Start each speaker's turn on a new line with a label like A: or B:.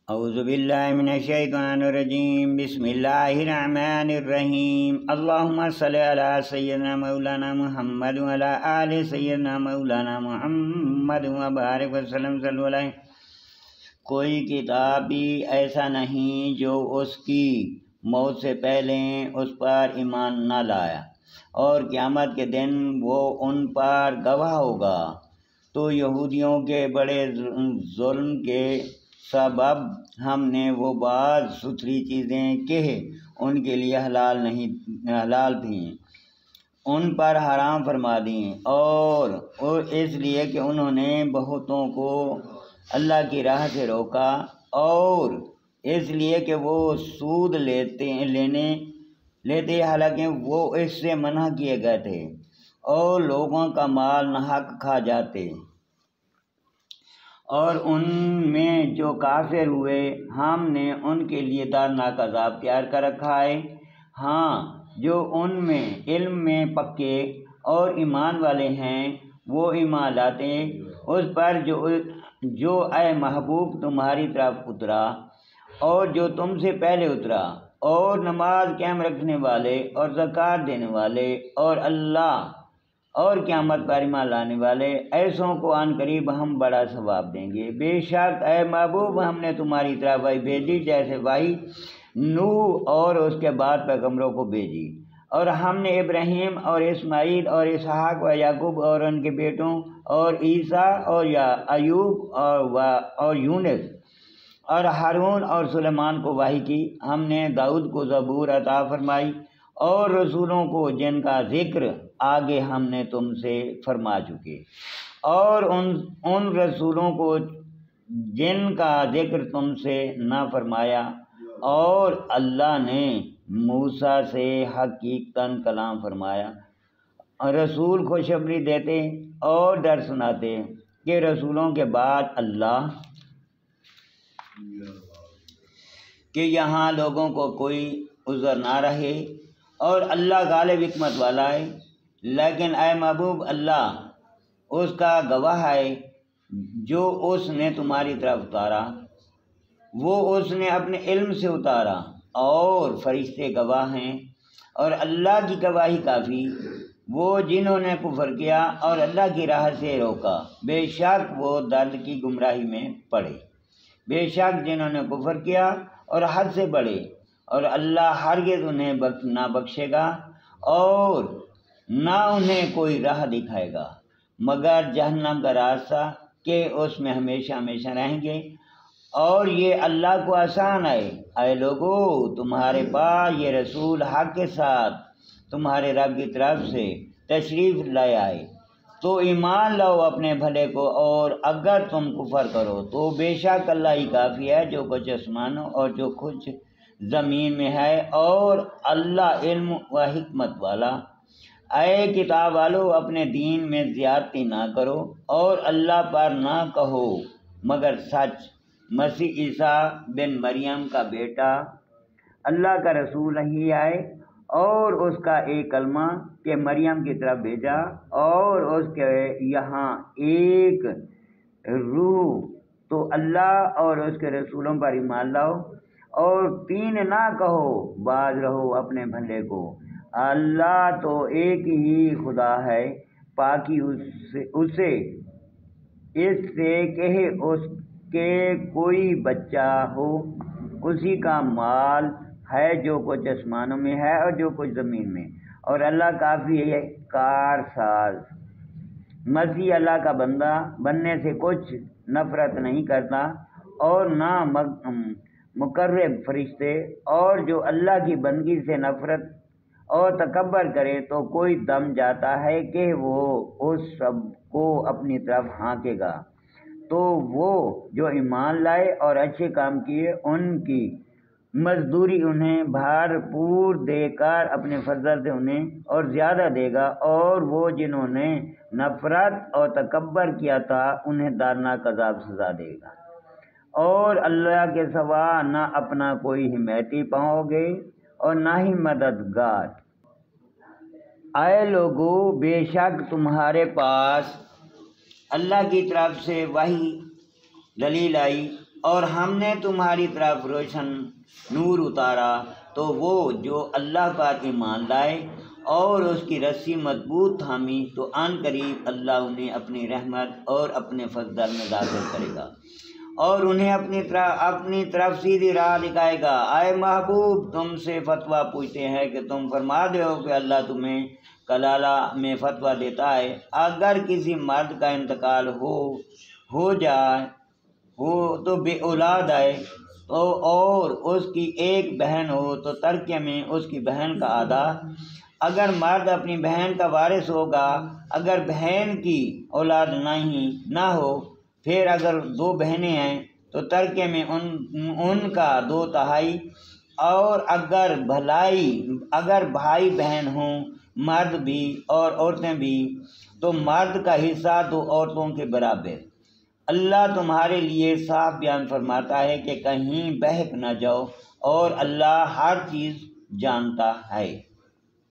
A: اعوذ باللہ من الشیطان الرجیم بسم اللہ الرحمن الرحیم اللہم صلی علی سیدنا مولانا محمد وعلی آل سیدنا مولانا محمد وبارک وسلم صلی اللہ علیہ۔ کوئی کتاب بھی ایسا نہیں جو اس کی موت سے پہلے اس پر ایمان نہ لایا، اور قیامت کے دن وہ ان پر گواہ ہوگا۔ تو یہودیوں کے بڑے ظلم کے سبب ہم نے وہ بعض ستھری چیزیں کہ ان کے لیے حلال تھیں ان پر حرام فرما دیں، اور اس لیے کہ انہوں نے بہتوں کو اللہ کی راہ سے روکا، اور اس لیے کہ وہ سود لیتے حالانکہ وہ اس سے منع کیے گئے تھے، اور لوگوں کا مال ناحق کھا جاتے۔ اور ان میں جو کافر ہوئے ہم نے ان کے لیے دردناک عذاب تیار کر رکھا ہے۔ ہاں، جو ان میں علم میں پکے اور ایمان والے ہیں وہ ایمان لاتے اس پر جو اے محبوب تمہاری طرف اترا اور جو تم سے پہلے اترا، اور نماز قائم رکھنے والے اور زکوٰۃ دینے والے اور اللہ اور قیامت پر ایمان لانے والے، ایسوں کو عن قریب ہم بڑا ثواب دیں گے۔ بے شک اے محبوب ہم نے تمہاری طرف وحی بھیجی، جیسے وحی نوح اور اس کے بعد پیغمبروں کو بھیجی، اور ہم نے ابراہیم اور اسماعیل اور اسحاق و یعقوب اور ان کے بیٹوں اور عیسیٰ اور ایوب اور یونس اور ہارون اور سلیمان کو وحی کی۔ ہم نے داؤد کو زبور عطا فرمائی، اور رسولوں کو جن کا ذکر آگے ہم نے تم سے فرما چکے، اور ان رسولوں کو جن کا ذکر تم سے نہ فرمایا، اور اللہ نے موسیٰ سے حقیقتاً کلام فرمایا۔ رسول خوشخبری دیتے اور ڈر سناتے کہ رسولوں کے بعد اللہ کہ یہاں لوگوں کو کوئی عذر نہ رہے، اور اللہ غالب حکمت والا ہے۔ لیکن اے محبوب اللہ اس کا گواہ ہے جو اس نے تمہاری طرف اتارا، وہ اس نے اپنے علم سے اتارا، اور فرشتے گواہ ہیں، اور اللہ کی گواہی کافی۔ وہ جنہوں نے کفر کیا اور اللہ کی راہ سے روکا، بے شک وہ درد کی گمراہی میں پڑے۔ بے شک جنہوں نے کفر کیا اور حد سے بڑھے، اور اللہ ہرگز انہیں نہ بخشے گا اور نہ انہیں کوئی راہ دکھائے گا مگر جہنم کا راستہ کہ اس میں ہمیشہ ہمیشہ رہیں گے۔ اور یہ اللہ کو آسان ہے۔ اے لوگو تمہارے پاس یہ رسول حق کے ساتھ تمہارے رب کی طرف سے تشریف لائے آئے، تو ایمان لاؤ اپنے بھلے کو، اور اگر تم کفر کرو تو بے شک اللہ ہی کافی ہے جو کچھ آسمانوں اور جو کچھ زمین میں ہے، اور اللہ علم و حکمت والا۔ اے کتاب والو اپنے دین میں زیادتی نہ کرو، اور اللہ پر نہ کہو مگر سچ۔ مسیح عیسیٰ بن مریم کا بیٹا اللہ کا رسول ہی ہے، اور اس کا ایک کلمہ کہ مریم کی طرف بھیجا، اور اس کے یہاں ایک روح۔ تو اللہ اور اس کے رسولوں پر ایمان لاؤ، اور تین نہ کہو، باز رہو اپنے بھلے کو۔ اللہ تو ایک ہی خدا ہے، پاکی اسے اس سے کہ اس کے کوئی بچہ ہو، اسی کا مال ہے جو کچھ آسمانوں میں ہے اور جو کچھ زمین میں، اور اللہ کافی ہے کار ساز۔ مسیح اللہ کا بندہ بننے سے کچھ نفرت نہیں کرتا، اور نہ مقرب فرشتے، اور جو اللہ کی بندگی سے نفرت اور تکبر کرے تو کوئی دم جاتا ہے کہ وہ اس سب کو اپنی طرف ہانکے گا۔ تو وہ جو ایمان لائے اور اچھے کام کیے ان کی مزدوری انہیں بھرپور دے کر اپنے فضل سے انہیں اور زیادہ دے گا، اور وہ جنہوں نے نفرت اور تکبر کیا تھا انہیں دردناک عذاب سزا دے گا۔ اور اللہ کے سوا نہ اپنا کوئی حمایتی پاؤ گے اور نہ ہی مددگار۔ اے لوگو بے شک تمہارے پاس اللہ کی طرف سے وحی دلیل آئی، اور ہم نے تمہاری طرف روشن نور اتارا تو وہ جو اللہ پر ایمان لائے اور اس کی رسی مضبوط تھامی تو عن قریب اللہ انہیں اپنی رحمت اور اپنے فضل میں داخل کرے گا اور انہیں اپنی طرف سیدھی راہ دکھائے گا۔ اے محبوب، تم سے فتویٰ پوچھتے ہیں کہ تم فرما دے ہو کہ اللہ تمہیں کلالہ میں فتویٰ دیتا ہے۔ اگر کسی مرد کا انتقال ہو جائے تو بے اولاد آئے تو اور اس کی ایک بہن ہو تو ترکے میں اس کی بہن کا آدھا۔ اگر مرد اپنی بہن کا وارث ہوگا اگر بہن کی اولاد نہ ہو، پھر اگر 2 بہنیں ہیں تو ترکے میں ان کا 2/3، اور اگر بھائی بہن ہوں مرد بھی اور عورتیں بھی تو مرد کا حصہ 2 عورتوں کے برابر۔ اللہ تمہارے لیے صاف بیان فرماتا ہے کہ کہیں بہک نہ جاؤ، اور اللہ ہر چیز جانتا ہے۔